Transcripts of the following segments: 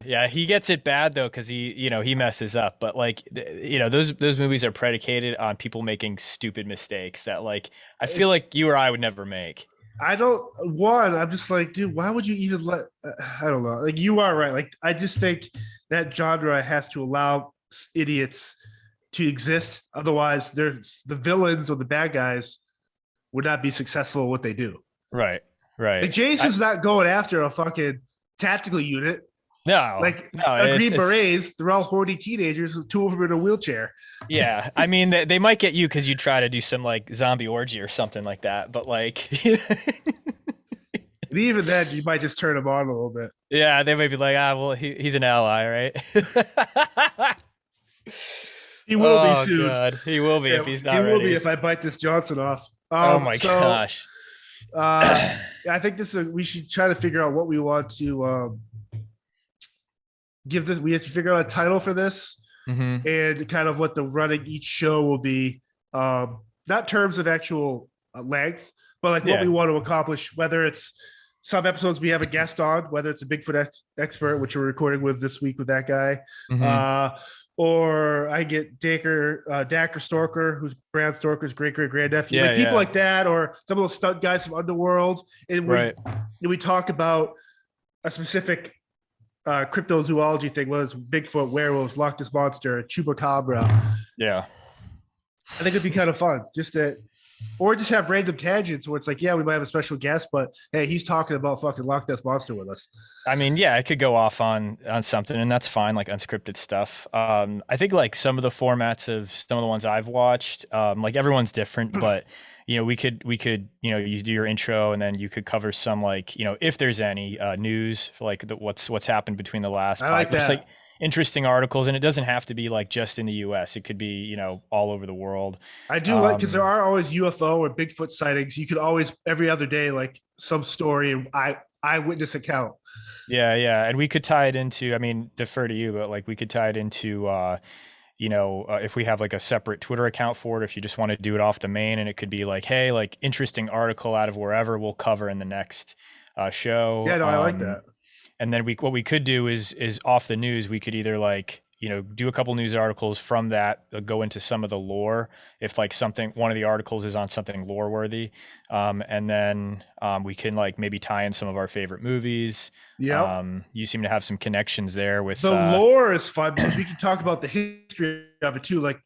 Yeah, he gets it bad though because he messes up. But like those movies are predicated on people making stupid mistakes that like I feel like you or I would never make. I don't one. I'm just like, dude, why would you even let? I don't know. Like you are right. Like I just think that genre has to allow idiots to exist. Otherwise, there's the villains or the bad guys would not be successful at what they do. Right, right. Like Jason's not going after a fucking tactical unit. No, Like no, a it's Green it's Berets, they're all horny teenagers, two of them in a wheelchair. yeah. I mean, they might get you because you try to do some like zombie orgy or something like that. But like, And even then, you might just turn them on a little bit. yeah, they might be like, well, he's an ally, right? He will be Oh soon. God, he will be Yeah, if he's he not will be ready. if I bite this Johnson off. Oh my So gosh. uh, I think we should try to figure out what we want to give this. We have to figure out a title for this Hmm. and kind of what the running each show will be. Not terms of actual length, but like what we Yeah. want to accomplish. Whether it's some episodes we have a guest on, whether it's a Bigfoot expert, which we're recording with this week with that guy, Hmm. uh, or I get Dacker Storker, who's Bram Storker's great great grandnephew, Yeah. like people Yeah. like that, or some of those stunt guys from Underworld, and Right. we talk about a specific cryptozoology thing, whether it's Bigfoot, werewolves, Loch Ness Monster, Chupacabra. Yeah. I think it'd be kind of fun just to, or just have random tangents where it's like, yeah, we might have a special guest, but hey, he's talking about fucking Loch Ness Monster with us. I mean, yeah, I could go off on something, and that's fine, like unscripted stuff. I think like some of the formats of some of the ones I've watched, like everyone's different, but we could you do your intro, and then you could cover some like if there's any news for, like what's happened between the last I like just like that. interesting articles, and it doesn't have to be like just in the U.S. It could be all over the world. I do like because there Um, are always UFO or Bigfoot sightings. You could always every other day like some story and eyewitness account. yeah, yeah, and we could tie it into. I mean, defer to you, but like we could tie it into. If we have like a separate Twitter account for it, if you just want to do it off the main, and it could be like, hey, like interesting article out of wherever we'll cover in the next show. Yeah, no, I like that. And then what we could do is off the news, we could either like do a couple news articles from that, go into some of the lore if like something one of the articles is on something lore worthy, and then we can like maybe tie in some of our favorite movies. Yep. You seem to have some connections there with The lore is fun because we can talk about the history of it too, like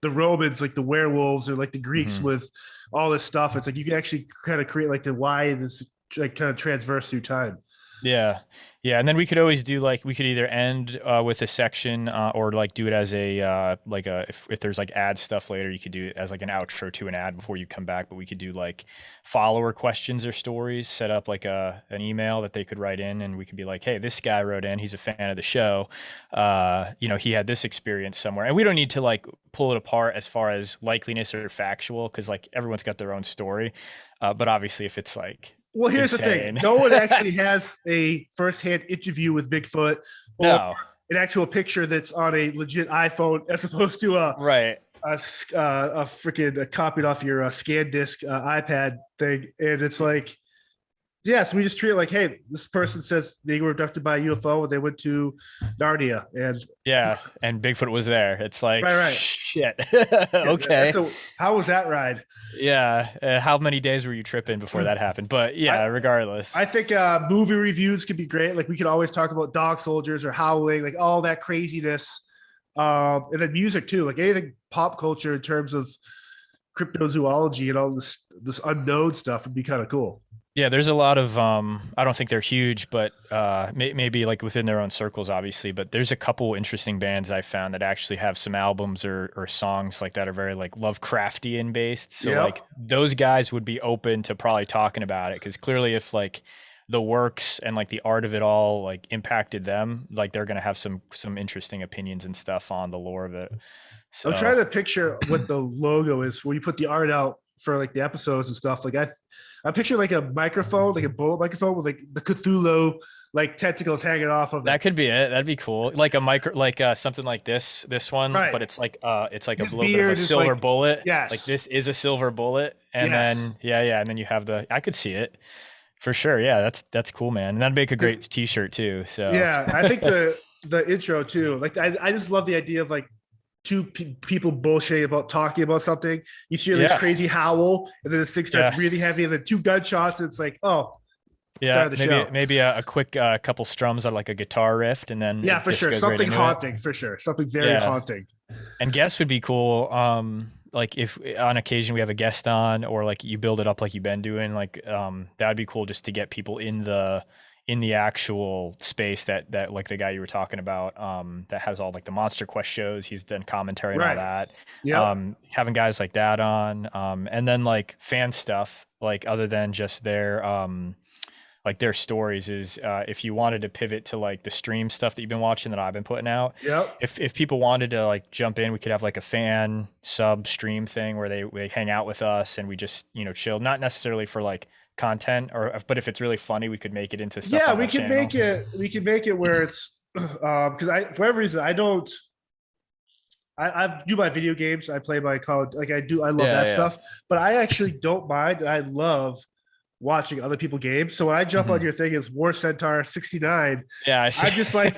the Romans, like the werewolves, or like the Greeks mhm. with all this stuff. It's like you can actually kind of create like the why this like kind of transverse through time. Yeah. Yeah. And then we could always do like, we could either end with a section or like do it as a, like a, if there's like ad stuff later, you could do it as like an outro to an ad before you come back. But we could do like follower questions or stories, set up like an email that they could write in, and we could be like, hey, this guy wrote in, he's a fan of the show. He had this experience somewhere. And we don't need to like pull it apart as far as likeliness or factual, because like everyone's got their own story. But obviously, if it's like, Well, here's the thing: insane. no one actually has a firsthand interview with Bigfoot or No, an actual picture that's on a legit iPhone, as opposed to right. a freaking copied off your scan disk iPad thing, and it's like, yeah, so we just treat it like, hey, this person says they were abducted by a UFO and they went to Narnia, and Yeah, and Bigfoot was there. It's like right, right, shit. yeah, Okay. that's a how was that ride? Yeah. How many days were you tripping before that happened? But I yeah, regardless. I think movie reviews could be great. Like we could always talk about dog soldiers or howling, like all that craziness. And then music too, like anything pop culture in terms of cryptozoology and all this unknown stuff would be kind of cool. Yeah, there's a lot of I don't think they're huge, but maybe like within their own circles, obviously. But there's a couple interesting bands I found that actually have some albums or songs like that are very like Lovecraftian based. So Yep. like those guys would be open to probably talking about it, because clearly if like the works and like the art of it all like impacted them, like they're gonna have some interesting opinions and stuff on the lore of it. I'm So trying to picture what the logo is where you put the art out for like the episodes and stuff. Like I picture like a microphone, like a bullet microphone with like the Cthulhu like tentacles hanging off of it. that could be it. That'd be cool. Like a micro, like something like this one, Right. but it's like a His little bit of a beard is silver like, bullet. Like yes, this is a silver bullet, and yes. then yeah, yeah, and then you have the. I could see it For sure. Yeah, that's cool, man. And that'd make a great t-shirt too. So Yeah, I think the intro too. Like I just love the idea of like people bullshitting about talking about something. You hear this yeah. crazy howl, and then this thing starts Yeah. breathing heavy, and then two gunshots, and it's like, oh, start Yeah. of the Maybe show. maybe a quick couple strums on like a guitar riff and then Yeah, it for just sure. goes right Something into it. haunting, for sure. Something very Yeah. haunting. And guests would be cool. Like if on occasion we have a guest on or like you build it up like you've been doing, like that'd be cool just to get people in the actual space that like the guy you were talking about, that has all like the Monster Quest shows, he's done commentary and all Right. that. Yep. Having guys like that on, and then like fan stuff, like other than just their like their stories is if you wanted to pivot to like the stream stuff that you've been watching that I've been putting out, Yep. if people wanted to like jump in, we could have like a fan sub stream thing where they hang out with us and we just, you know, chill, not necessarily for like content or but if it's really funny we could make it into stuff Yeah, on the channel. we can make it where it's because I for whatever reason I don't I do my video games. I play my college like I do. I love Yeah, that yeah. stuff, but I actually don't mind. I love watching other people games. So when I jump on Hmm. your thing as War Centaur 69, Yeah, I see.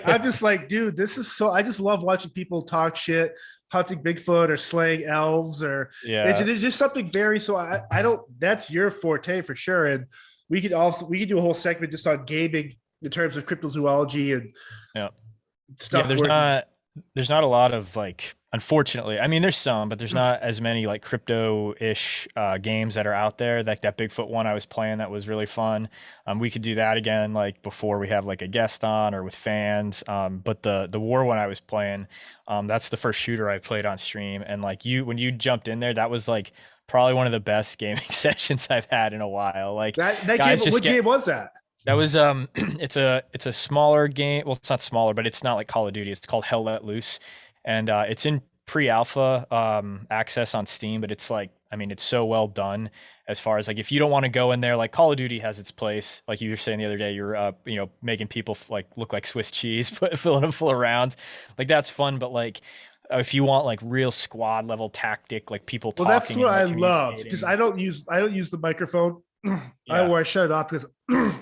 I'm just like, dude, this is so I just love watching people talk shit, hunting Bigfoot or slaying elves or Yeah. it's just something very so I don't that's your forte for sure. And we could do a whole segment just on gaming in terms of cryptozoology and Yeah. Yeah, stuff where it's there's not a lot of like, unfortunately, I mean there's some, but there's not as many like crypto-ish games that are out there. Like that Bigfoot one I was playing that was really fun. We could do that again like before we have like a guest on or with fans. But the war one I was playing, that's the first shooter I played on stream. And like you when you jumped in there, that was like probably one of the best gaming sessions I've had in a while. Like that game. guys just What get game was that? that was it's a smaller game. Well, it's not smaller, but it's not like Call of Duty. It's called Hell Let Loose, and it's in pre-alpha access on Steam. But it's like, I mean, it's so well done as far as like if you don't want to go in there, like Call of Duty has its place. Like you were saying the other day, you're you know, making people like look like Swiss cheese, filling them full of rounds. Like that's fun, but like if you want like real squad level tactic, like people Well, that's talking what and I like love because communicating. I don't use the microphone. Yeah, I shut it off because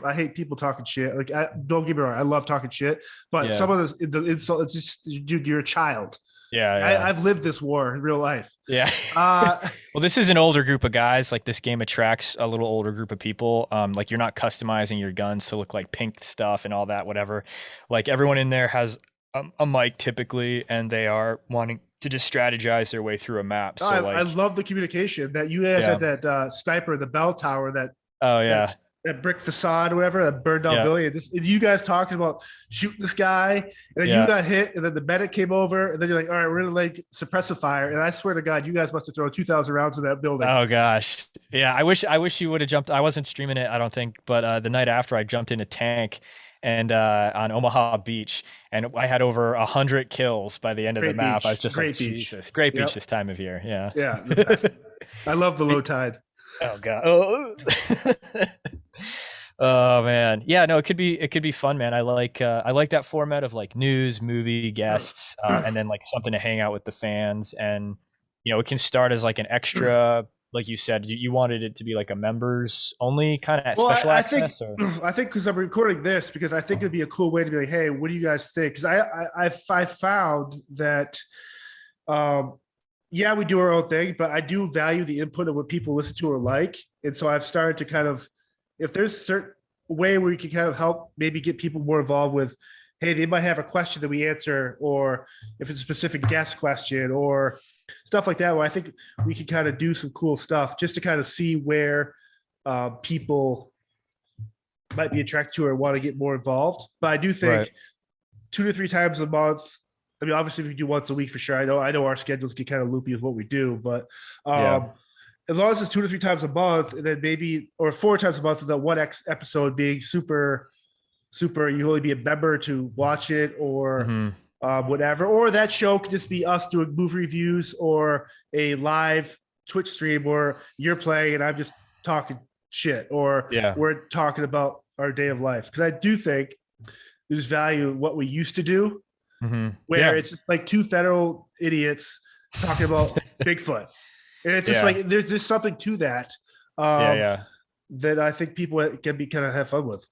I hate people talking shit. Like I don't get me wrong, I love talking shit, but yeah, some of the insult it's just dude, you're a child. yeah, yeah. I've lived this war in real life. Yeah. Uh Well, this is an older group of guys. Like this game attracts a little older group of people. Like you're not customizing your guns to look like pink stuff and all that, whatever. Like everyone in there has a mic typically, and they are wanting to just strategize their way through a map. So I like, love the communication that you guys yeah. had that sniper, the bell tower Oh that yeah. that brick facade or whatever that burned down Yeah. Billy. And you guys talking about shooting this guy, and then you Yeah. got hit, and then the medic came over, and then you're like, all right, we're gonna like suppress the fire. And I swear to God, you guys must have thrown 2,000 rounds in that building. Oh gosh. Yeah. I wish you would have jumped. I wasn't streaming it, I don't think, but the night after I jumped in a tank and on Omaha Beach, and I had over 100 kills by the end of the Great map. I was beach, just like, great beach. Jesus, great beach Yep, this time of year. yeah, the best. Yeah. I love the low tide. Oh god. Oh. Oh man. Yeah, no, it could be fun, man. I like that format of like news, movie, guests, and then like something to hang out with the fans. And you know, it can start as like an extra, like you said, you wanted it to be like a members only kind of Well, special I think access or I think because I'm recording this because I think it'd be a cool way to be like, hey, what do you guys think? Because I found that yeah, we do our own thing, but I do value the input of what people listen to or like. And so I've started to kind of, if there's a certain way where we can kind of help maybe get people more involved with, hey, they might have a question that we answer, or if it's a specific guest question or stuff like that, where I think we can kind of do some cool stuff just to kind of see where people might be attracted to or want to get more involved. But I do right. think 2 to 3 times a month. I mean, obviously, if we do once a week for sure. I know our schedules get kind of loopy with what we do, but Yeah. as long as it's 2 to 3 times a month, and then maybe or 4 times a month, with that one episode being super, you only be a member to watch it or Hmm. whatever, or that show could just be us doing movie reviews or a live Twitch stream where you're playing and I'm just talking shit, or Yeah. we're talking about our day of life. Because I do think there's value in what we used to do, Hmm. where Yeah. it's just like two federal idiots talking about Bigfoot. And it's just Yeah. like there's just something to that. Yeah. Um, Yeah. that I think people can be kind of have fun with.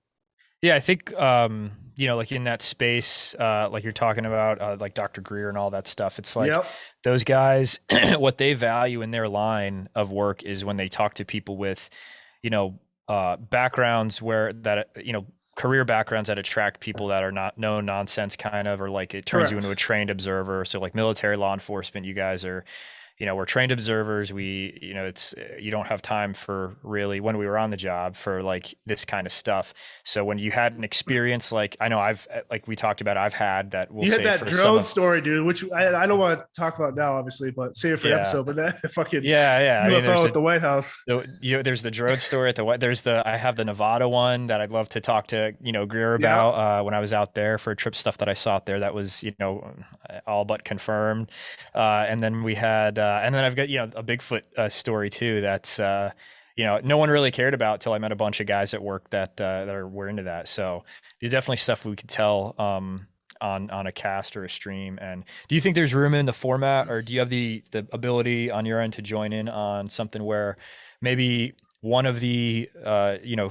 Yeah, I think like in that space, like you're talking about, like Dr. Greer and all that stuff. It's like Yep. those guys, what they value in their line of work is when they talk to people with, backgrounds where that career backgrounds that attract people that are not no nonsense kind of, or like it turns you into a Correct. trained observer. So like military, law enforcement, you guys are, we're trained observers. It's you don't have time for really when we were on the job for like this kind of stuff. So when you had an experience, like I know like we talked about, I've had that we'll You had say that for some drone of, story, dude, which I don't want to talk about now, obviously, but save it for an yeah, episode. But that fucking yeah. I mean, UFO at the White House. there's the drone story at I have the Nevada one that I'd love to talk to, Greer Yeah. about, when I was out there for trip stuff that I saw out there that was, all but confirmed. And then and then I've got, a Bigfoot story too. That's, no one really cared about till I met a bunch of guys at work that were into that. So there's definitely stuff we could tell, on a cast or a stream. And do you think there's room in the format, or do you have the ability on your end to join in on something where maybe one of the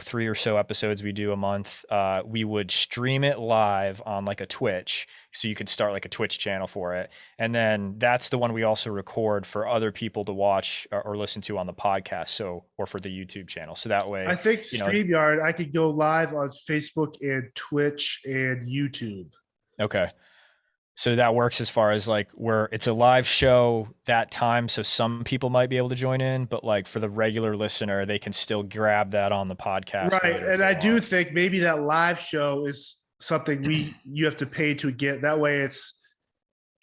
3 or so episodes we do a month, we would stream it live on like a Twitch, so you could start like a Twitch channel for it, and then that's the one we also record for other people to watch or listen to on the podcast, so or for the YouTube channel, so that I way, think you know StreamYard, I could go live on Facebook and Twitch and YouTube. okay. So that works as far as like where it's a live show that time. So some people might be able to join in, but like for the regular listener, they can still grab that on the podcast Right. later if And they I do want. think maybe that live show is something you have to pay to get. That way it's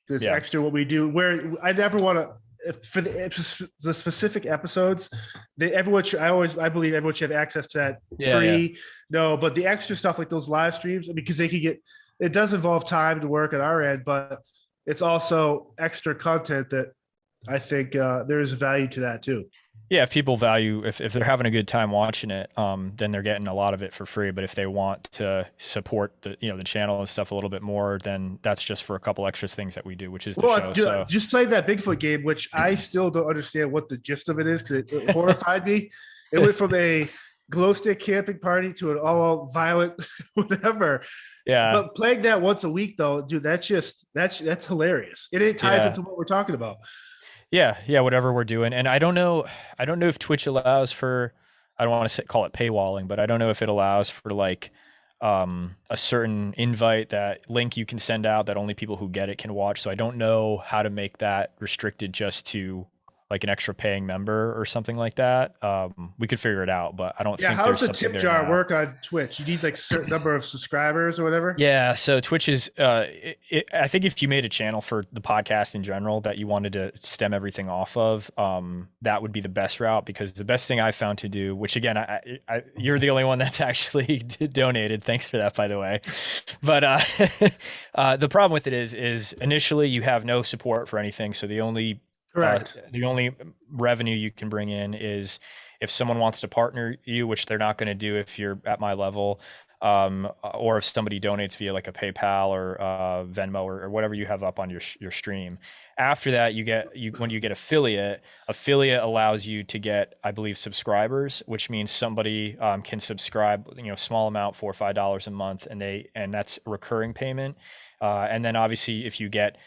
Yeah. extra what we do. Where I never want to for the specific episodes, I believe everyone should have access to that Yeah. Yeah. free. No, but the extra stuff like those live streams, because they could get it does involve time to work at our end, but it's also extra content that I think there is value to that too. Yeah. If people value, if they're having a good time watching it, then they're getting a lot of it for free. But if they want to support the channel and stuff a little bit more, then that's just for a couple extra things that we do, which is the Well, show. So just played that Bigfoot game, which I still don't understand what the gist of it is because it horrified me. It went from a glow stick camping party to an all violent whatever. yeah, But playing that once a week, though, dude, that's hilarious. It ties yeah. into what we're talking about. Yeah, whatever we're doing. And I don't know if Twitch allows for, I don't want to call it paywalling, but I don't know if it allows for like a certain invite, that link you can send out that only people who get it can watch. So I don't know how to make that restricted just to like an extra paying member or something like that. We could figure it out, but I don't Yeah, think how's there's the something tip there jar now. work on Twitch? You need like a certain number of subscribers or whatever. Yeah, so Twitch is. I think if you made a channel for the podcast in general that you wanted to stem everything off of, that would be the best route. Because the best thing I found to do, which again, you're the only one that's actually donated. Thanks for that, by the way. But the problem with it is initially you have no support for anything. So Correct. the only revenue you can bring in is if someone wants to partner you, which they're not going to do if you're at my level, or if somebody donates via like a PayPal or Venmo or whatever you have up on your stream. After that, when you get affiliate allows you to get, I believe, subscribers, which means somebody can subscribe, small amount, $4 or $5 a month, and that's a recurring payment. And then obviously if you get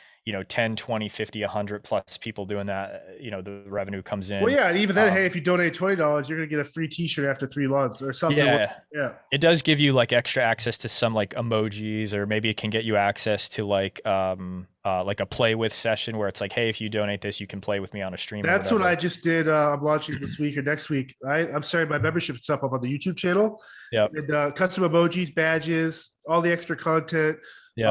10, 20, 50, 100 plus people doing that, the revenue comes Well, in. yeah, and even then, hey, Um, if you donate $20, you're gonna get a free T-shirt after 3 months or something. yeah, Yeah. it does give you like extra access to some like emojis, or maybe it can get you access to like a play with session where it's like, hey, if you donate this, you can play with me on a stream or That's what I whatever. just did. I'm launching this week or next week. I'm sorry, my membership's up on the YouTube channel. Yep. And custom emojis, badges, all the extra content. Yep.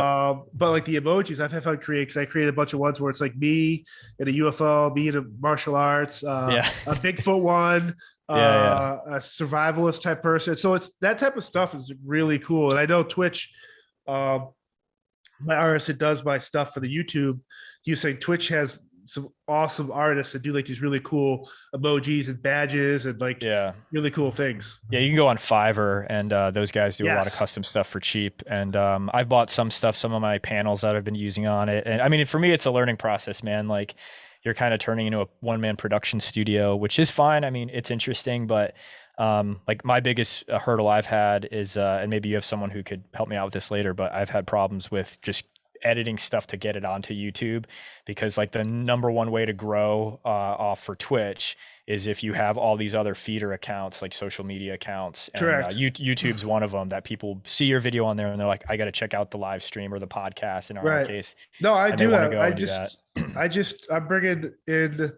But like the emojis, I've had fun creating because I created a bunch of ones where it's like me in a UFO, me in a martial arts, Yeah. a Bigfoot one, Yeah. a survivalist type person. So it's that type of stuff is really cool. And I know Twitch, um, my artist that does my stuff for the YouTube, he was saying Twitch has some awesome artists that do like these really cool emojis and badges and like Yeah. really cool things. Yeah, you can go on Fiverr, and those guys do a lot of Yes. custom stuff for cheap. And I've bought some stuff, some of my panels that I've been using on it. And I mean, for me, it's a learning process, man. Like you're kind of turning into a one-man production studio, which is fine. I mean, it's interesting, but Like my biggest hurdle I've had is, and maybe you have someone who could help me out with this later, but I've had problems with just editing stuff to get it onto YouTube, because like the number one way to grow off for Twitch is if you have all these other feeder accounts, like social media accounts, and Correct. YouTube's one of them that people see your video on there and they're like, I got to check out the live stream or the podcast in our Right. case, No, I and they do want to that. go and do that. I'm bringing in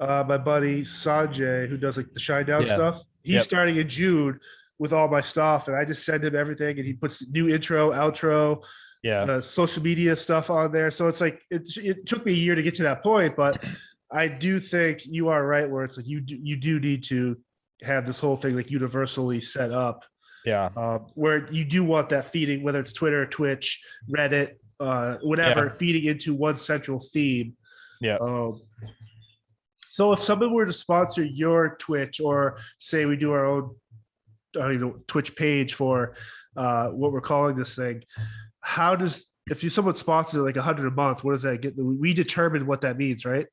my buddy Sanjay, who does like the Shine Down Yeah. stuff. He's Yep. starting in June with all my stuff, and I just send him everything, and he puts new intro, outro, Yeah. social media stuff on there. So it's like it took me a year to get to that point, but I do think you are right where it's like you do need to have this whole thing like universally set up, Yeah. where you do want that feeding, whether it's Twitter, Twitch, Reddit, whatever, Yeah. feeding into one central theme. Yeah. Um, so if someone were to sponsor your Twitch, or say we do our own, I don't know, Twitch page for what we're calling this thing, how does, if you someone sponsors like 100 a month, what does that get? We determine what that means, right?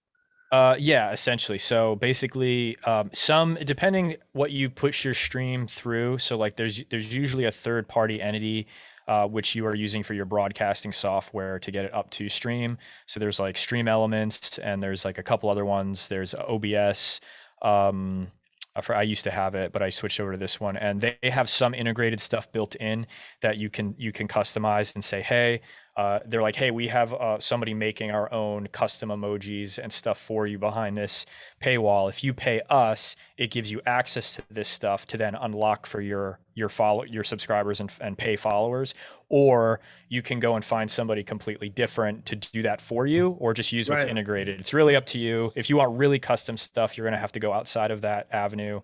Yeah, essentially. So basically, some depending what you push your stream through. So like, there's usually a third party entity which you are using for your broadcasting software to get it up to stream. So there's like Stream Elements, and there's like a couple other ones. There's OBS. I used to have it, but I switched over to this one, and they have some integrated stuff built in that you can customize and say, hey, they're like, hey, we have somebody making our own custom emojis and stuff for you behind this paywall. If you pay us, it gives you access to this stuff to then unlock for your subscribers and pay followers. Or you can go and find somebody completely different to do that for you, or just use what's Right. integrated. It's really up to you. If you want really custom stuff, you're going to have to go outside of that avenue.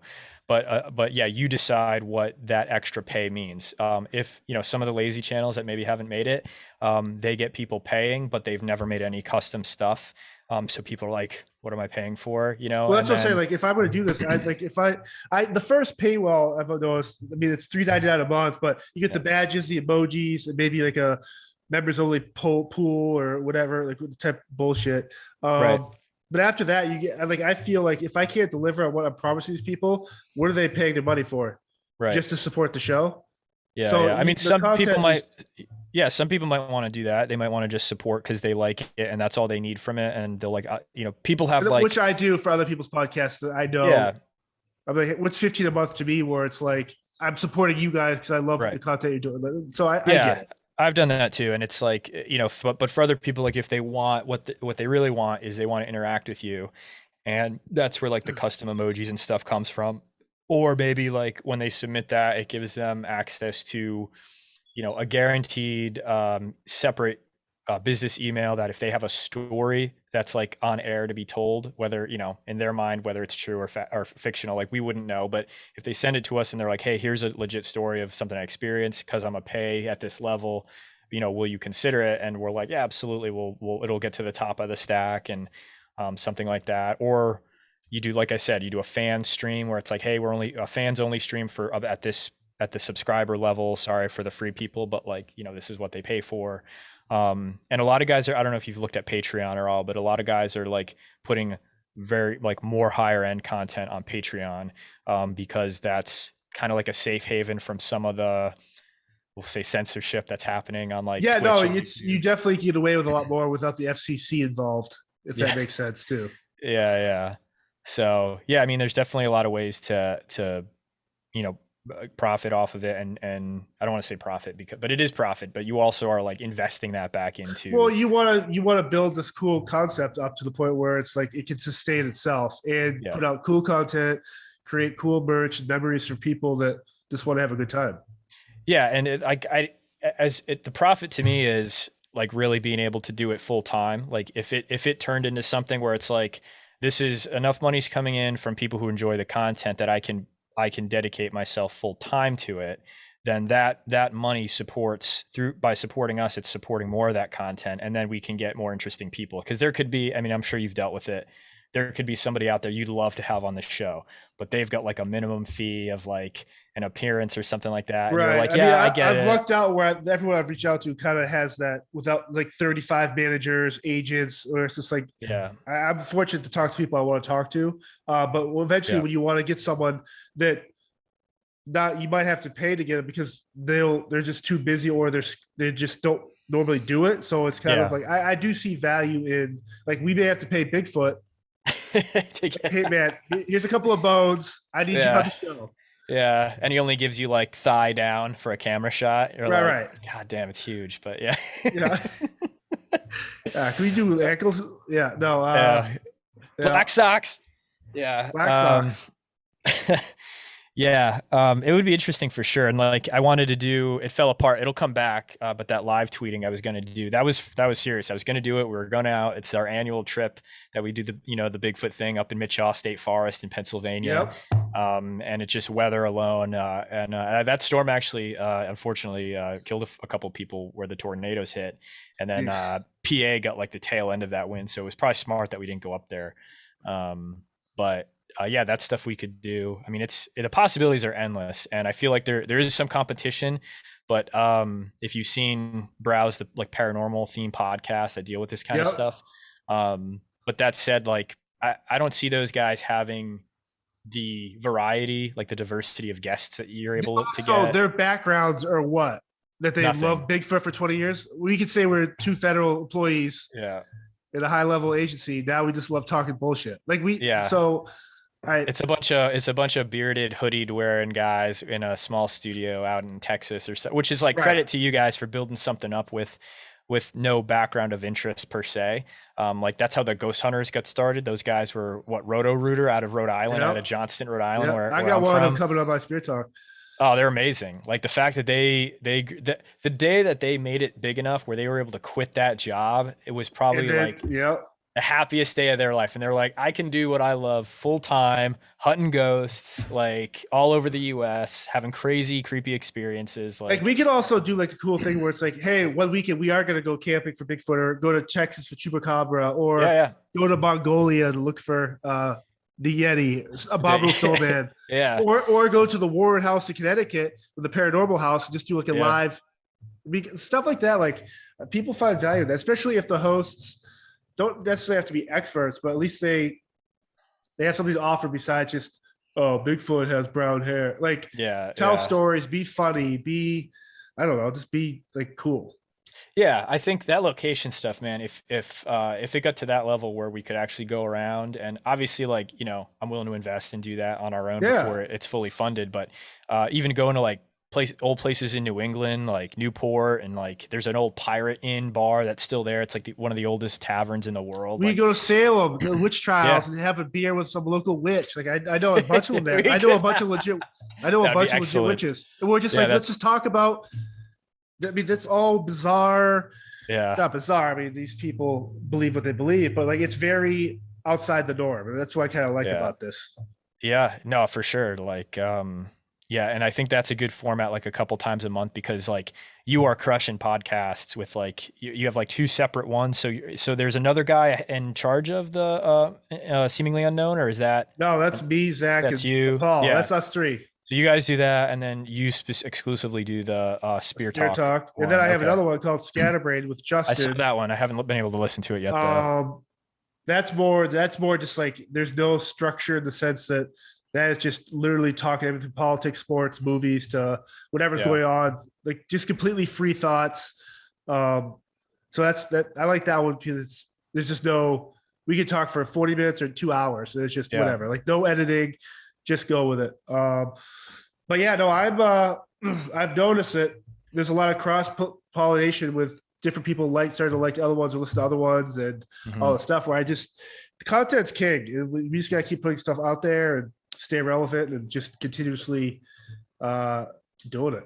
But yeah, you decide what that extra pay means. If some of the lazy channels that maybe haven't made it, they get people paying, but they've never made any custom stuff. So people are like, what am I paying for? Well, that's what I'm saying. Like, if I'm going to do this, the first paywall I've noticed, I mean, it's $3.99 a month, but you get the badges, the emojis, and maybe like a members only pool or whatever, like type of bullshit. Right. But after that, you get like, I feel like if I can't deliver on what I'm promising these people, what are they paying their money for? Right. Just to support the show? Yeah. So Yeah. I mean, the some people content might, is- some people might want to do that. They might want to just support because they like it and that's all they need from it. And they'll like, people have like, which I do for other people's podcasts. That I know. yeah, I'm like, what's 15 a month to me? Where it's like, I'm supporting you guys because I love the right. content you're doing. So I Yeah. get it. I've done that too. And it's like, but for other people, like if they want what they really want is they want to interact with you. And that's where like the custom emojis and stuff comes from. Or maybe like when they submit that, it gives them access to, a guaranteed separate business email that if they have a story that's like on air to be told, whether, in their mind, whether it's true or fictional, like we wouldn't know. But if they send it to us and they're like, hey, here's a legit story of something I experienced because I'm a pay at this level, will you consider it? And we're like, yeah, absolutely. It'll get to the top of the stack and something like that. Or you do, like I said, you do a fan stream where it's like, hey, we're only a fans only stream for at the subscriber level. Sorry for the free people, but like, this is what they pay for. And a lot of guys I don't know if you've looked at Patreon or all, but a lot of guys are like putting very like more higher end content on Patreon because that's kind of like a safe haven from some of the, we'll say, censorship that's happening on like Yeah, Twitch no, and it's YouTube. you definitely get away with a lot more without the FCC involved, if that makes sense too. Yeah. So yeah, I mean, there's definitely a lot of ways to profit off of it, and I don't want to say profit but it is profit, but you also are like investing that back into. Well, you want to build this cool concept up to the point where it's like it can sustain itself and put out cool content, create cool merch and memories for people that just want to have a good time. Yeah, and the profit to me is like really being able to do it full time. Like if it turned into something where it's like, this is enough money's coming in from people who enjoy the content that I can dedicate myself full time to it, then that money supports by supporting us, it's supporting more of that content. And then we can get more interesting people. Cause there could be, I mean, I'm sure you've dealt with it. There could be somebody out there you'd love to have on the show, but they've got like a minimum fee of like an appearance or something like that. And right. you're like, yeah, I get it. I've lucked out where everyone I've reached out to kind of has that without like 35 managers, agents, or it's just like, yeah, I'm fortunate to talk to people I want to talk to. But eventually when you want to get someone that not, you might have to pay to get them because they're just too busy, or they just don't normally do it. So it's kind of Yeah. like I do see value in, like, we may have to pay Bigfoot. Hey man, here's a couple of bones. I need you on Yeah. the show. Yeah. And he only gives you like thigh down for a camera shot. You're Right, like, right. God damn, it's huge. But yeah. Yeah. Can we do ankles? Yeah, no. Yeah. Yeah, Black socks. Yeah. black socks. Yeah, it would be interesting for sure. And like I wanted to do, it fell apart. It'll come back, but that live tweeting I was going to do, that was serious. I was going to do it. We were going out. It's our annual trip that we do the Bigfoot thing up in Mitchell State Forest in Pennsylvania. Yep. And it's just weather alone. And that storm actually, unfortunately, killed a couple people where the tornadoes hit. And then PA got like the tail end of that wind, so it was probably smart that we didn't go up there. But yeah, that's stuff we could do. I mean, the possibilities are endless, and I feel like there is some competition. But if you've browse the like paranormal theme podcasts that deal with this kind of Yep. stuff, but that said, like I don't see those guys having the variety, like the diversity of guests that you're able to So get. their backgrounds are what? That they Nothing. love Bigfoot for 20 years. We could say we're two federal employees Yeah. in a high level agency. Now we just love talking bullshit. Like we Yeah. so I It's a bunch of bearded, hoodied wearing guys in a small studio out in Texas or so, which is like right. credit to you guys for building something up with no background of interest per se. Like that's how the Ghost Hunters got started. Those guys were what Roto Rooter out of Rhode Island, out of Yep. Johnston, Rhode Island, Yep. I where got I'm one of them from. coming on my Spirit Talk. Oh, they're amazing. Like the fact that the day that they made it big enough where they were able to quit that job, it was And probably then like yep. the happiest day of their life. And they're like, I can do what I love full time, hunting ghosts, like all over the US, having crazy, creepy experiences. Like Like, we could also do like a cool thing where it's like, hey, one weekend we are gonna go camping for Bigfoot, or go to Texas for Chupacabra, yeah, or yeah. go to Mongolia to look for the Yeti, abominable snowman, Yeah, or go to the Warren House in Connecticut with the paranormal house and just do like a yeah, live stuff like that. Like people find value in that, especially if the hosts don't necessarily have to be experts, but at least they have something to offer besides just, oh, Bigfoot has brown hair. Like yeah, tell yeah. stories, be funny, be, I don't know, just be like cool. Yeah, I think that location stuff, man, if it got to that level where we could actually go around, and obviously like, I'm willing to invest and do that on our own Yeah. before it's fully funded, but even going to like old places in New England, like Newport, and like there's an old Pirate Inn bar that's still there. It's like one of the oldest taverns in the world. We Like, go to Salem, go to witch yeah. trials, and have a beer with some local witch. Like I know a bunch of them there. We I know a could, bunch of legit. I know a that'd be bunch of legit excellent. witches, and we're just Yeah, like, let's that's just talk about. I mean, that's all bizarre. yeah. Not bizarre. I mean, these people believe what they believe, but like it's very outside the norm, and that's what I kind of like Yeah. about this. Yeah, no, for sure. Like, yeah, and I think that's a good format, like a couple times a month, because like you are crushing podcasts with like you have like two separate ones. So there's another guy in charge of the seemingly unknown, or is No, that's me, Zach, that's and you? Paul. Yeah. That's us three. So you guys do that, and then you exclusively do the Spear Spirit Talk talk, and then one. I have Okay, another one called Scatterbrain with I saw Justin. that one. I haven't been able to listen to it yet, though. Um, that's more just like there's no structure in the sense that that is just literally talking everything, politics, sports, movies, to whatever's Yeah, going on, like just completely free thoughts. um so that's that. I like that one because there's just no, we could talk for 40 minutes or 2 hours, so it's just yeah, whatever, like no editing, just go with it. But yeah, no, I'm I've noticed it. There's a lot of cross pollination with different people, like starting to like other ones or listen to other ones, and all hmm the stuff where I just, the content's king. We just gotta keep putting stuff out there and stay relevant and just continuously uh doing it.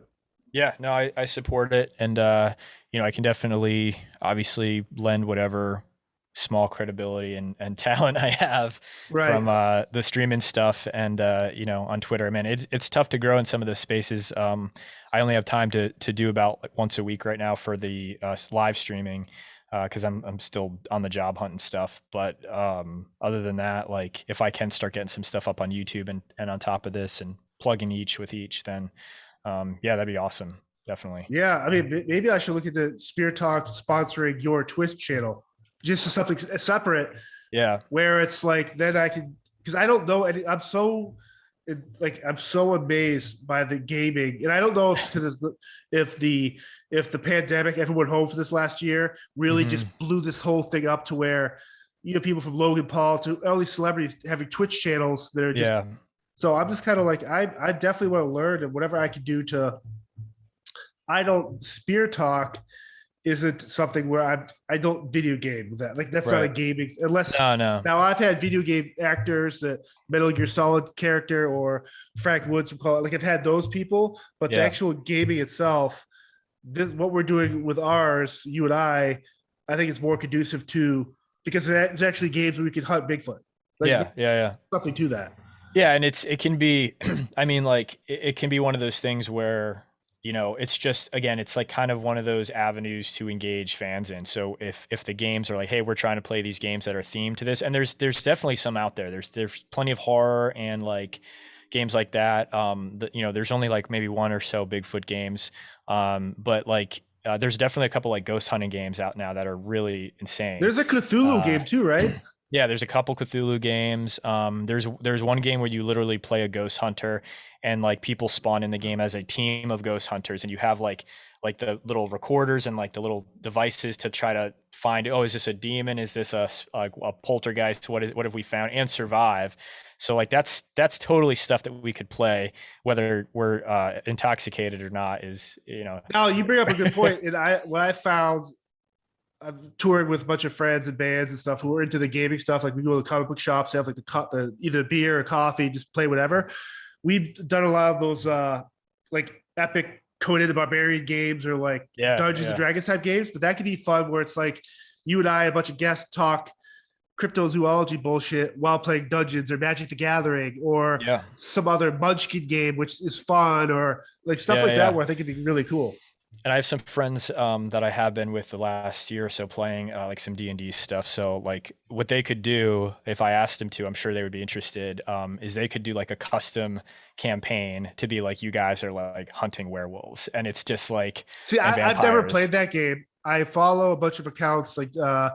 yeah. No, I support it, and I can definitely, obviously, lend whatever small credibility and talent I have Right. from the streaming stuff, and on Twitter. Man, it's tough to grow in some of those spaces. I only have time to do about like once a week right now for the live streaming, because I'm still on the job hunt and stuff. But other than that, like if I can start getting some stuff up on YouTube and on top of this and plugging each with each, then yeah, that'd be awesome. Definitely. Yeah, I mean, maybe I should look into Spear Talk sponsoring your Twitch channel, just as something separate Yeah. where it's like, then I can, because I don't know any, I'm so like I'm so amazed by the gaming, and I don't know if because if the if the pandemic, everyone home for this last year, really Hmm. just blew this whole thing up to where you have people from Logan Paul to all these celebrities having Twitch channels that are just. Yeah. So I'm just kind of like I definitely want to learn and whatever I can do to. I don't spear talk isn't something where I don't video game with that. Like that's not a Right. gaming unless No, no. now I've had video game actors, Metal Gear Solid character or Frank Woods from Call it. Like I've had those people, but the Yeah. actual gaming itself, this what we're doing with ours, you and I think it's more conducive to because it's actually games where we can hunt Bigfoot. Like Yeah. Yeah. Yeah. something to that. Yeah, and it can be I mean like it can be one of those things where it's just again it's like kind of one of those avenues to engage fans in. So if the games are like, hey, we're trying to play these games that are themed to this, and there's definitely some out there. There's plenty of horror and like games like that. There's only like maybe one or so Bigfoot games, but like there's definitely a couple like ghost hunting games out now that are really insane. There's a Cthulhu Uh, game too, right? Yeah, there's a couple Cthulhu games. There's one game where you literally play a ghost hunter, and like people spawn in the game as a team of ghost hunters, and you have like the little recorders and like the little devices to try to find. Oh, is this a demon? Is this a poltergeist? What have we found? And survive. So like that's totally stuff that we could play, whether we're intoxicated or not. Now you bring up a good point, and what I found I've toured with a bunch of friends and bands and stuff who are into the gaming stuff. Like we go to the comic book shops, they have like the either beer or coffee, just play whatever. We've done a lot of those like epic Conan the Barbarian games or like Yeah, Dungeons and yeah, Dragons type games, but that could be fun where it's like you and I, a bunch of guests talk cryptozoology bullshit while playing Dungeons or Magic the Gathering or yeah, some other Munchkin game, which is fun or like stuff yeah, like that yeah. where I think it'd be really cool. And I have some friends that I have been with the last year or so playing like some D&D stuff. So like what they could do if I asked them to, I'm sure they would be interested. Is they could do like a custom campaign to be like you guys are like hunting werewolves, and it's just like See, and I've never vampires. played that game. I follow a bunch of accounts like Joe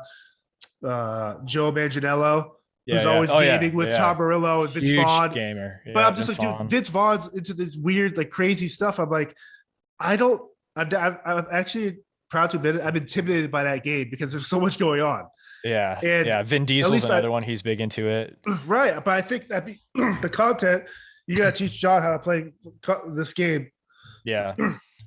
Manganiello, Yeah, who's yeah. always Oh yeah, gaming with yeah. Tom Barillo and Vince Huge Vaughn. gamer. But Yeah, I'm just Vince like, dude, Vaughn. Vince Vaughn's into this weird, like crazy stuff. I'm like, I don't. I'm actually proud to admit it. I'm intimidated by that game because there's so much going on. Yeah, And yeah. Vin at Diesel's least another one. He's big into it. right. But I think that the content you gotta teach John how to play this game. Yeah,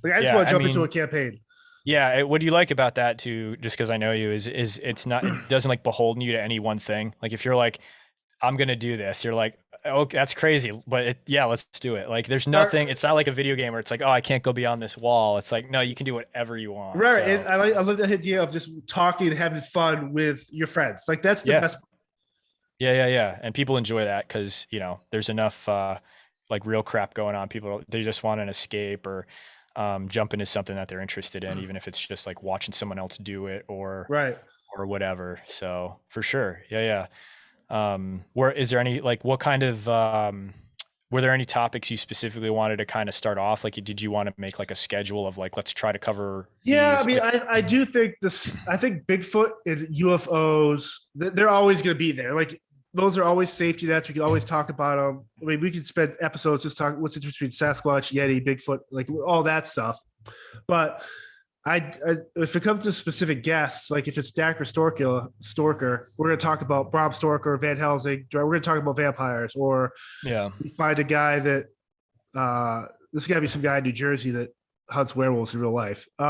Like I just yeah. want to I jump into a mean, campaign. yeah, what do you like about that too? Just because I know you is it's not it doesn't like beholden you to any one thing. Like if you're like I'm gonna do this, you're like oh that's crazy, but yeah, let's do it. Like there's nothing. It's not like a video game where it's like oh I can't go beyond this wall. It's like no, you can do whatever you want. Right. And So I love the idea of just talking and having fun with your friends. Like that's the yeah, best. yeah, yeah, yeah. And people enjoy that because there's enough like real crap going on. People they just want an escape or jump into something that they're interested in, even if it's just like watching someone else do it Right. or whatever. So for sure. Yeah, yeah. Where is there any like what kind of were there any topics you specifically wanted to kind of start off? Like did you want to make like a schedule of like let's try to cover Yeah, I these mean, like I do think this. I think Bigfoot and UFOs, they're always going to be there. Like those are always safety nets. We can always talk about them. I mean, we could spend episodes just talking what's the difference between Sasquatch, Yeti, Bigfoot, like all that stuff. But if it comes to specific guests, like if it's Dak or Storker, we're going to talk about Bram Storker, Van Helsing. We're going to talk about vampires, or yeah. we find a guy that this got to be some guy in New Jersey that hunts werewolves in real life, or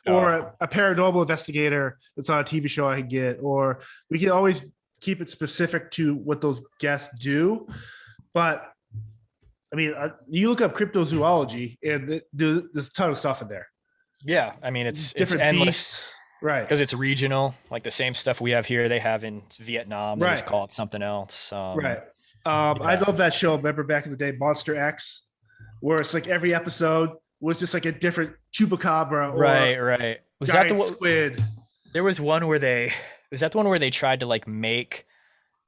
Oh, a paranormal investigator that's on a TV show I can get, or we can always keep it specific to what those guests do. But I mean, you look up cryptozoology, and there's a ton of stuff in there. yeah. I mean it's Different endless beasts, right? because it's regional. Like the same stuff we have here, they have in Vietnam. They just Right, call it something else. right. I Yeah. love that show. Remember back in the day, Monster X, where it's like every episode was just like a different chupacabra or Right, right. Was that the giant one? squid. There was one where they was that the one where they tried to like make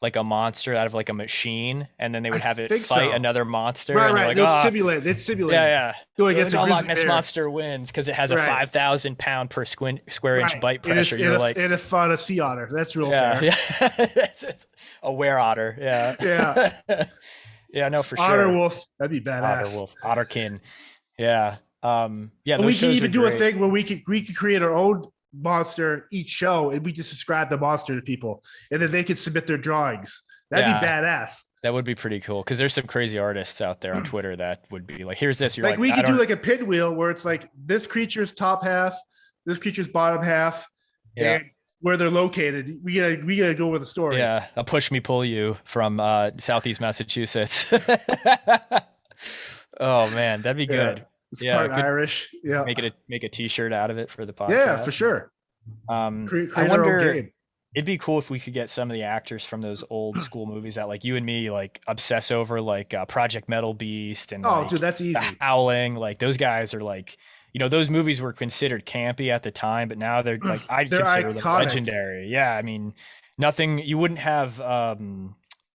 like a monster out of like a machine, and then they I would have it think fight so. another monster, Right, and you're right. like, ah, It's yeah, simulated. yeah. Going You're against like, a oh, Loch grizzly Ness bear. Monster wins because it has a Right, 5,000 pound per square inch right. bite pressure. You're like, And a fun a sea otter. That's real yeah, fair. yeah. It's a were otter, Yeah. yeah. Yeah, no, for Otter sure. wolf, that'd be Otter badass. wolf, otterkin. Yeah. Yeah, And those we can shows are even do a great. thing where we could create our own monster each show, and we just describe the monster to people, and then they can submit their drawings. That'd be Yeah, badass. that would be pretty cool because there's some crazy artists out there on Twitter that would be like, here's this. You're Like like, we I could do don't, like a pinwheel where it's like this creature's top half, this creature's bottom half, yeah, and where they're located. We gotta go with a story. yeah, a push me pull you from Southeast Massachusetts. Oh man, that'd be Yeah, good. it's Yeah, part good. Irish. Yeah, Make a t-shirt out of it for the yeah, for podcast. sure. I Create our own wonder, game. it'd be cool if we could get some of the actors from those old school movies that like you and me like obsess over, like Project Metal Beast and Oh, dude, like that's The easy. Howling. Like those guys are like, those movies were considered campy at the time, but now they're like, I'd They're consider them iconic. legendary. Yeah, I mean, nothing. You wouldn't have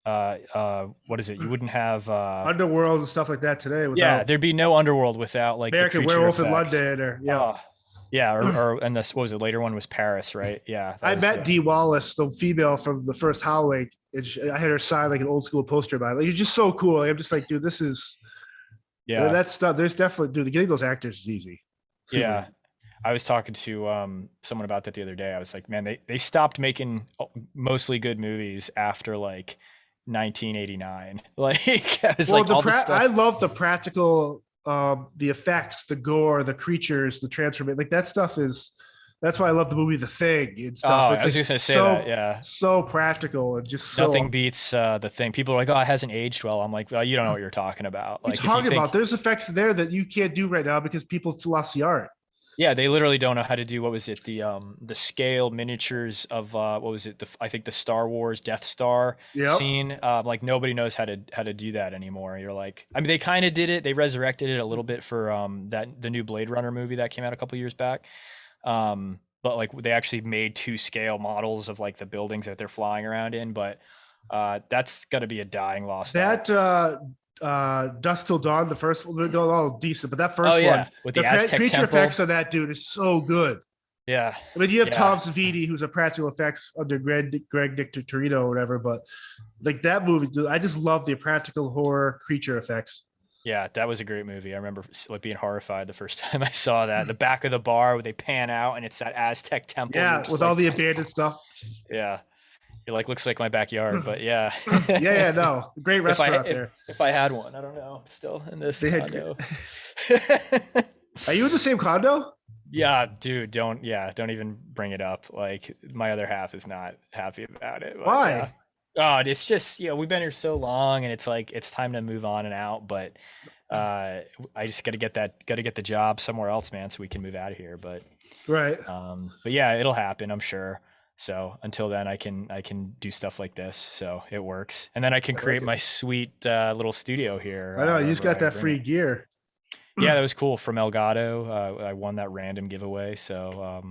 what is it? You wouldn't have Underworld and stuff like that today yeah, without there'd be no Underworld without like the American creature Werewolf in effects. London, or yeah. Oh, yeah, and this, what was it? Later one was Paris, right? Yeah, that I was met Dee Wallace, the female from the first Howling, and I had her sign like an old school poster about it. Like, you're just so cool. I'm just like, dude, this is yeah, that stuff. There's definitely, dude, getting those actors is easy. Super yeah. easy. I was talking to someone about that the other day. I was like, man, they stopped making mostly good movies after like 1989. Like I was Well, like all the I stuff. love the practical, the effects, the gore, the creatures, the transformation. Like that stuff is. That's why I love the movie The Thing and Oh, stuff. I It's was like just gonna say that. so Yeah, so practical and just nothing so. beats the thing. People are like, oh, it hasn't aged well. I'm like, well, you don't know what you're talking about. What are you Like if you talking about? think, There's effects there that you can't do right now because people lost the art. yeah, they literally don't know how to do, what was it, the scale miniatures of what was it, I think the Star Wars Death Star Yep. scene. Like nobody knows how to do that anymore. You're like, I mean, they kind of did it. They resurrected it a little bit for the new Blade Runner movie that came out a couple years back. But like they actually made two scale models of like the buildings that they're flying around in. But that's got to be a dying lost art. That Dusk Till Dawn, the first one, they're all decent, but that Oh first one, yeah, with the the Aztec creature temple. effects on that dude is so good. Yeah, I mean, you have yeah. Tom Savini, who's a practical effects under Greg Dictatorino or whatever, but like that movie, dude, I just love the practical horror creature effects. Yeah, that was a great movie. I remember like being horrified the first time I saw that. The back of the bar where they pan out and it's that Aztec temple, and you're Yeah, just with all like, the abandoned stuff. yeah, you're like, looks like my backyard, but yeah. Yeah, no, great if I restaurant there. if I had one, I don't know, still in this They had. condo. Are you in the same condo? Yeah, dude, don't even bring it up. Like my other half is not happy about it, but yeah. Why? Oh, it's just, we've been here so long and it's like it's time to move on and out, but I just got to get the job somewhere else, man, so we can move out of here, Right. but yeah, it'll happen, I'm sure. So until then I can do stuff like this, so it works. And then I can I like create it. my sweet little studio here I know you just wherever got I that bring free it. gear. Yeah, that was cool from Elgato. I won that random giveaway, so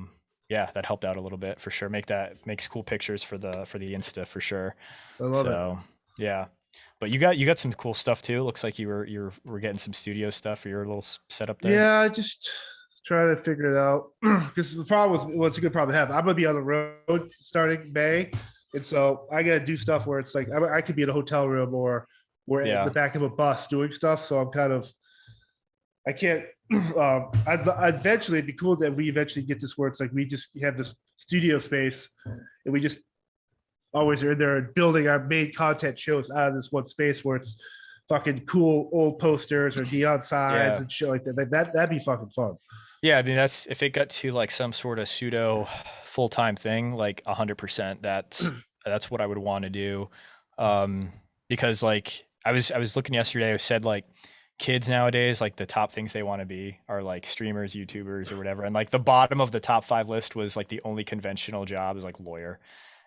yeah, that helped out a little bit for sure. Makes cool pictures for the Insta for sure. I love it. So yeah, but you got some cool stuff too. Looks like you were getting some studio stuff for your little setup there. Yeah, I just try to figure it out because the problem with it's a good problem to have. I'm gonna be on the road starting May, and so I gotta do stuff where it's like I could be in a hotel room or we're in the Yeah, back of a bus doing stuff. So I'm kind of I can't. Eventually, it'd be cool that we eventually get this where it's like we just have this studio space and we just always are in there building our main content shows out of this one space where it's fucking cool old posters or neon signs yeah, and shit like that. Like that'd be fucking fun. yeah. I mean, that's if it got to like some sort of pseudo full time thing, like 100%. That's what I would want to do, because like I was looking yesterday. I said like kids nowadays, like the top things they want to be are like streamers, YouTubers, or whatever. And like the bottom of the top five list was like the only conventional job is like lawyer.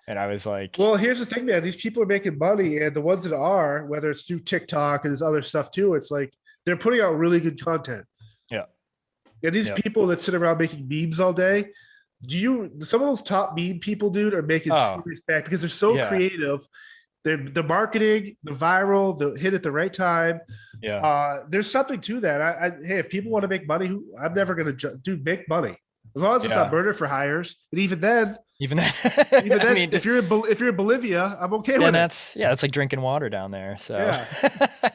And I was like, Well, here's the thing, man. These people are making money, and the ones that are, whether it's through TikTok and there's other stuff too, it's like they're putting out really good content. yeah, And these yeah, people that sit around making memes all day, some of those top meme people, dude, are making oh, serious back because they're so yeah, creative. They're the marketing, the viral, the hit at the right time. yeah, There's something to that. Hey, if people want to make money, I'm never gonna make money as long as it's not yeah, murder for hires. And even then, Even that, Even I then, mean, if you're in Bolivia, I'm okay then with it. that's yeah, it's like drinking water down there. So, Yeah.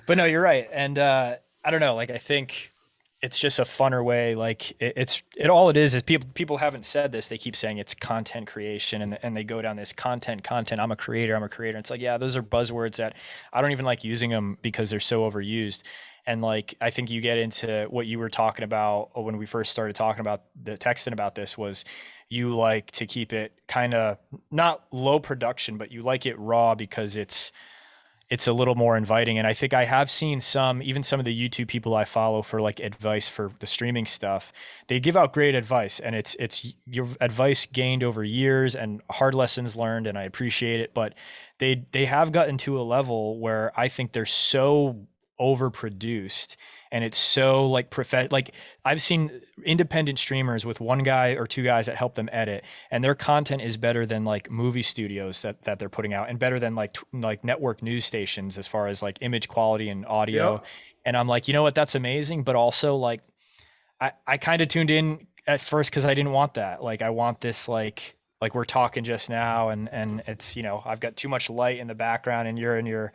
but no, you're right, and I don't know. Like, I think it's just a funner way. Like, all it is people haven't said this. They keep saying it's content creation, and they go down this content. I'm a creator. I'm a creator. And it's like, yeah, those are buzzwords that I don't even like using them because they're so overused. And like, I think you get into what you were talking about when we first started talking about the texting about this was you like to keep it kind of not low production, but you like it raw because it's a little more inviting. And I think I have seen even some of the YouTube people I follow for like advice for the streaming stuff. They give out great advice, and it's your advice gained over years and hard lessons learned, and I appreciate it. But they have gotten to a level where I think they're so overproduced, and it's so like like I've seen independent streamers with one guy or two guys that help them edit, and their content is better than like movie studios that they're putting out, and better than like network news stations as far as like image quality and audio. Yep. And I'm like, you know what, that's amazing, but also like I kind of tuned in at first because I didn't want that. Like, I want this like we're talking just now, and it's, I've got too much light in the background, and you're in your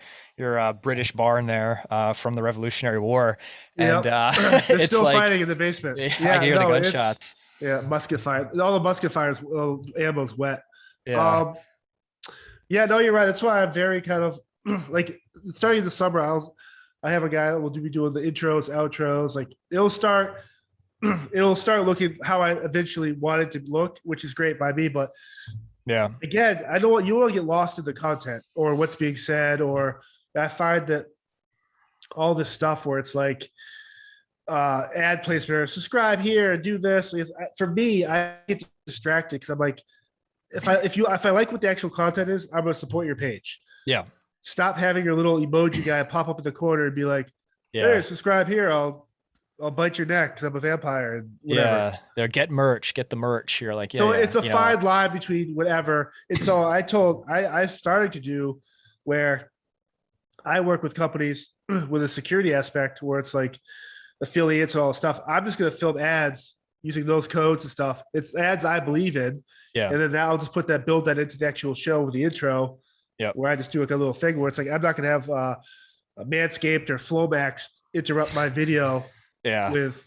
British barn there from the Revolutionary War, and Yep. They're it's still like fighting in the basement. I Yeah, can hear the no, it's gunshots. yeah, musket fire. All the musket fires, ammo's wet. Yeah, Um, yeah, no, you're right. That's why I'm very kind of like starting in the summer. I have a guy that will be doing the intros, outros. Like it'll start looking how I eventually want it to look, which is great by me. But yeah, again, I don't want you want to get lost in the content or what's being said, or I find that all this stuff where it's like ad placement, subscribe here and do this. For me, I get distracted because I'm like, if I like what the actual content is, I'm gonna support your page. yeah, Stop having your little emoji guy pop up in the corner and be like, "Hey, yeah. subscribe here. I'll bite your neck because I'm a vampire and whatever." Yeah, they're get the merch. You're like, yeah, So yeah, it's a fine line between whatever. And so I started to do where I work with companies with a security aspect where it's like affiliates and all the stuff. I'm just going to film ads using those codes and stuff. It's ads I believe in. yeah, And then now I'll just build that into the actual show with the intro yeah, where I just do like a little thing where it's like, I'm not going to have a Manscaped or Flowmax interrupt my video yeah, with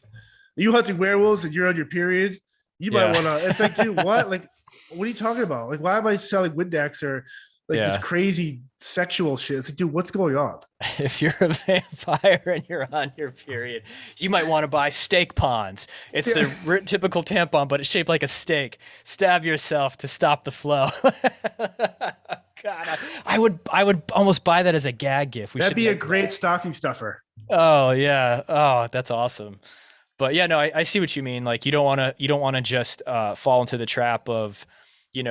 you hunting werewolves and you're on your period. You might yeah, want to, it's like, dude, what? Like, what are you talking about? Like, why am I selling Windex or like this yeah. crazy sexual shit? It's like, dude, what's going on? If you're a vampire and you're on your period, you might want to buy steak ponds. It's the typical tampon, but it's shaped like a steak. Stab yourself to stop the flow. God, I would almost buy that as a gag gift. We That'd should be a make great that. stocking stuffer. Oh yeah. Oh, that's awesome. But yeah, no, I see what you mean. Like, you don't want to just fall into the trap of,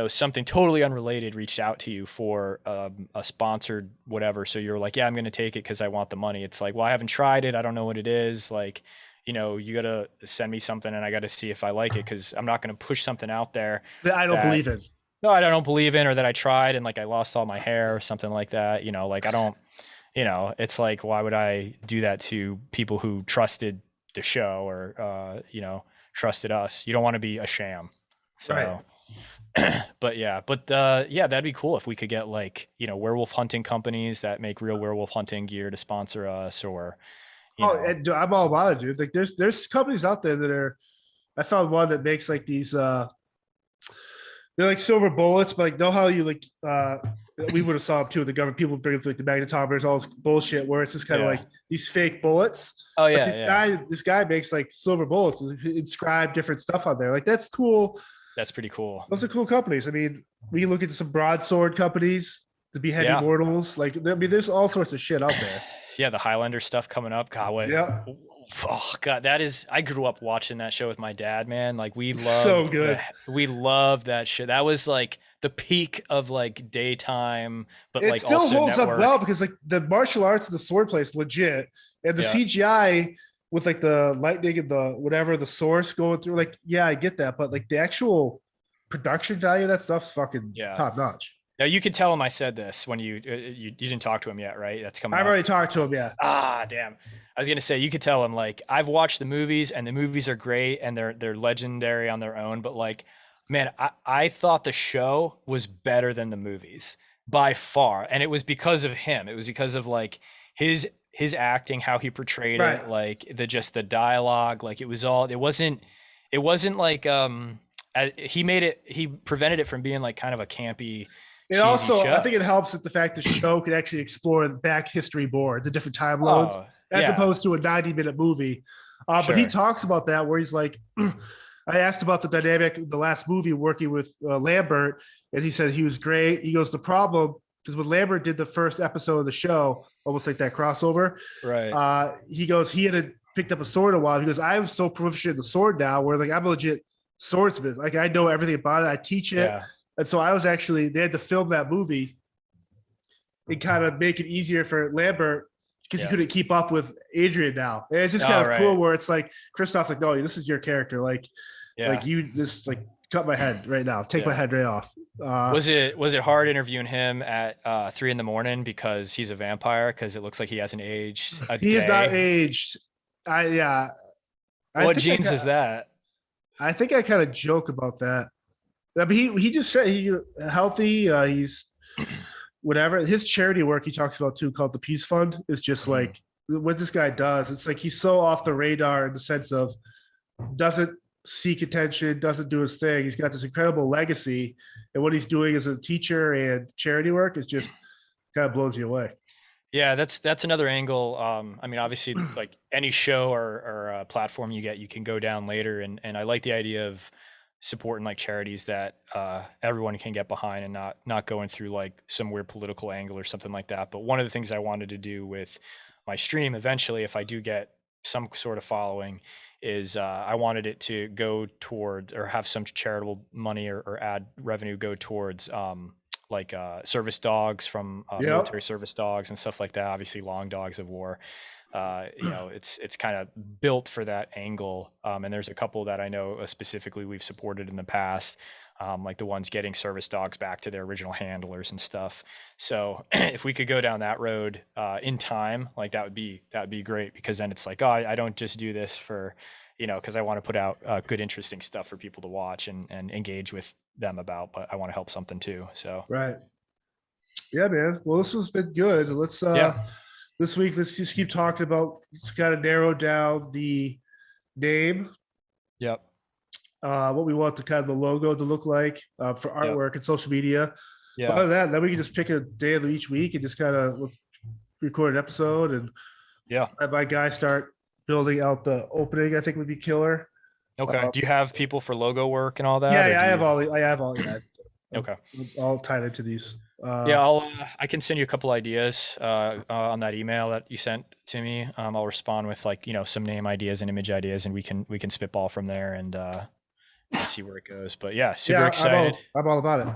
something totally unrelated reached out to you for a sponsored whatever. So you're like, yeah, I'm going to take it because I want the money. It's like, well, I haven't tried it. I don't know what it is. Like, you got to send me something and I got to see if I like it, because I'm not going to push something out there That I don't that, believe in. no, I don't believe in, or that I tried and like I lost all my hair or something like that. Like I don't, it's like, why would I do that to people who trusted the show or, trusted us? You don't want to be a sham. Right. So, yeah, that'd be cool if we could get like, werewolf hunting companies that make real werewolf hunting gear to sponsor us, or, Oh, and I'm all about it, dude. Like there's companies out there that are, I found one that makes like these they're like silver bullets, but like know how you like we would have saw them too. The government people bring like the magnetometers, all this bullshit where it's just kind of yeah. like these fake bullets. Oh But yeah, yeah. this guy makes like silver bullets, inscribe different stuff on there. Like that's cool. That's pretty cool. Those are cool companies. I mean, we can look into some broadsword companies, the beheading Yeah. mortals. Like I mean, there's all sorts of shit out there. Yeah, the Highlander stuff coming up. God, what? Yeah. Oh God, that is. I grew up watching that show with my dad. Man, like So good. we loved that shit. That was like the peak of like daytime, but It like still also holds up network. well because like the martial arts and the sword play is legit, and the Yeah, CGI with like the lightning and the whatever the source going through, like yeah, I get that, but like the actual production value of that stuff's fucking yeah. top notch. Now you could tell him I said this when you didn't talk to him yet, right? That's coming I've up. already talked to him, yeah. Ah, damn. I was gonna say you could tell him like I've watched the movies and the movies are great and they're legendary on their own, but like Man, I thought the show was better than the movies by far. And it was because of him. It was because of like his acting, how he portrayed Right. it, like the dialogue, like it wasn't like he prevented it from being like kind of a campy, And cheesy also, I think show. it helps with the fact the show could actually explore the back history more, the different time loads, Oh, as yeah, opposed to a 90-minute movie. But he sure. talks about that where he's like, I asked about the dynamic, the last movie working with Lambert, and he said he was great. He goes, the problem, because when Lambert did the first episode of the show, almost like that crossover, Right. he goes, he had picked up a sword a while. He goes, I'm so proficient in the sword now, where like I'm a legit swordsman. Like I know everything about it. I teach it. Yeah. And so I was actually, they had to film that movie and kind of make it easier for Lambert because he Yeah. couldn't keep up with Adrian now. And it's just kind All of cool right. where it's like Christoph's like, no, this is your character. Like Yeah. you just like cut my head right now, take my Yeah. head right off. Was it hard interviewing him at 3 in the morning because he's a vampire? Because it looks like he hasn't aged a He is not day. aged. I yeah. I What think genes is that? I think I kind of joke about that. I mean, he just said he's healthy. He's whatever. His charity work he talks about too, called the Peace Fund, is just Mhm. like what this guy does. It's like he's so off the radar in the sense of doesn't seek attention, doesn't do his thing. He's got this incredible legacy, and what he's doing as a teacher and charity work is just kind of blows you away. Yeah, that's another angle. I mean, obviously, like any show or platform you get, you can go down later, and I like the idea of supporting like charities that everyone can get behind and not going through like some weird political angle or something like that. But one of the things I wanted to do with my stream eventually, if I do get some sort of following, is I wanted it to go towards or have some charitable money or ad revenue go towards like service dogs from Yep. military service dogs and stuff like that. Obviously, long dogs of war. It's kind of built for that angle. And there's a couple that I know specifically we've supported in the past, like the ones getting service dogs back to their original handlers and stuff. So if we could go down that road in time, like that would be great because then it's like, oh, I don't just do this for, because I want to put out good, interesting stuff for people to watch and engage with them about, but I want to help something too. So Right. Yeah, man. Well, this has been good. Let's yeah, this week let's just keep talking about, let's kind of narrow down the name, yep, what we want the kind of the logo to look like for yep, artwork and social media. But yeah, other than that, then we can just pick a day of each week and just kind of let's record an episode and yeah. have my guy start building out the opening. I think would be killer. Okay. Do you have people for logo work and all that, Yeah, or yeah, do you? I have all, yeah, I'm Okay. all tied into these. Yeah, I can send you a couple ideas on that email that you sent to me. I'll respond with like some name ideas and image ideas, and we can spitball from there and see where it goes. But yeah, super Yeah, excited. I'm all about it.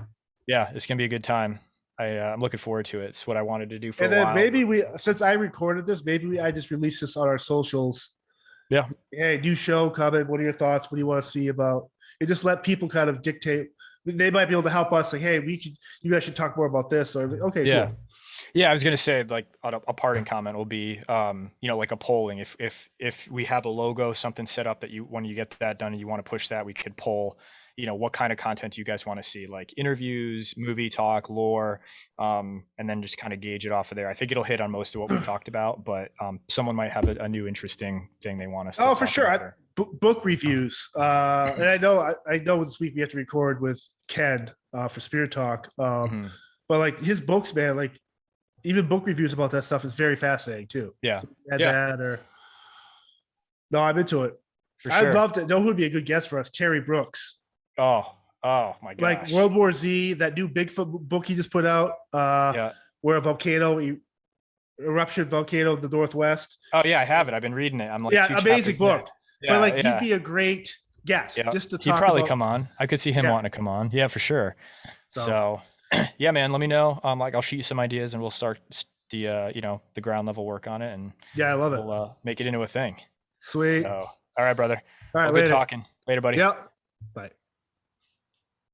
Yeah, it's gonna be a good time. I'm looking forward to it. It's what I wanted to do for And a then while. maybe since I recorded this, I just release this on our socials. Yeah, Hey, new show coming. What are your thoughts? What do you want to see about? And just let people kind of dictate. They might be able to help us. Like, hey, you guys should talk more about this. Or okay, yeah. cool. Yeah, I was gonna say like a parting comment will be, like a polling. If we have a logo, something set up that you when you get that done and you want to push that, we could poll. What kind of content you guys want to see, like interviews, movie talk, lore, and then just kind of gauge it off of there. I think it'll hit on most of what we talked about, but someone might have a new interesting thing they want us to Oh, for talk sure. about. Book reviews. And I know this week we have to record with Ken for Spirit Talk. Mhm. But like his books, man, like even book reviews about that stuff is very fascinating too. Yeah, So add yeah, that or no, I'm into it. for I'd sure. love to know who would be a good guest for us. Terry Brooks, Oh, oh my like gosh. World War Z, that new Bigfoot book he just put out, Yeah. where a volcano eruption volcano in the northwest. Oh yeah, I have it. I've been reading it. I'm like two Yeah, amazing chapters in. book. But Yeah, like he'd yeah. be a great guest Yeah, just to he'd talk probably about. come on. I could see him Yeah. wanting to come on. Yeah, for sure. So So, yeah, man, let me know. Like, I'll shoot you some ideas, and we'll start the the ground level work on it, and yeah, I love it. we'll make it into a thing. So, Sweet. all right, brother. All Well, right, good later. talking. Later, buddy. Yep. Bye.